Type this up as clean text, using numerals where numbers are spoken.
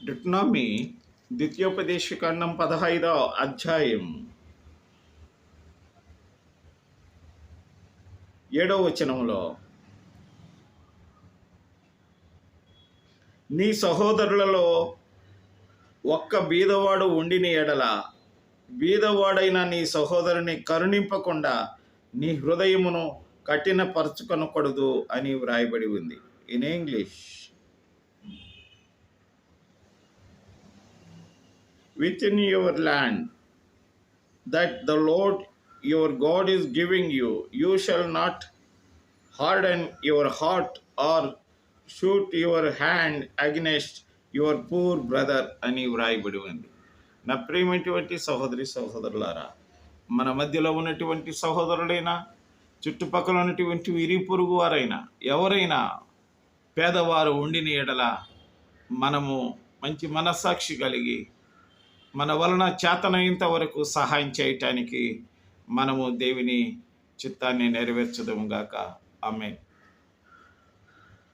డిట్నామీ ద్వితీయోపదేశకాండం 15వ అధ్యాయం 7వ వచనంలో, నీ సహోదరులలో ఒక్క బీదవాడు ఉండిన ఎడల బీదవాడైన నీ సహోదరుని కరుణింపకుండా నీ హృదయమును కఠినపరచుకొనకూడదు అని వ్రాయబడి ఉంది. In English, within your land that the Lord your God is giving you, you shall not harden your heart or shoot your hand against your poor brother అని వ్రాయబడి ఉంది. నా ప్రియమైనటువంటి సహోదరి సహోదరులారా, మన మధ్యలో ఉన్నటువంటి సహోదరులైనా చుట్టుపక్కల ఉన్నటువంటి ఇరి పొరుగు వారైనా ఎవరైనా పేదవారు ఉండిన ఎడల మనము మంచి మనస్సాక్షి కలిగి మన వలన చేతనైనంత వరకు సహాయం చేయటానికి మనము దేవుని చిత్తాన్ని నెరవేర్చదుము గాక. ఆమేన్.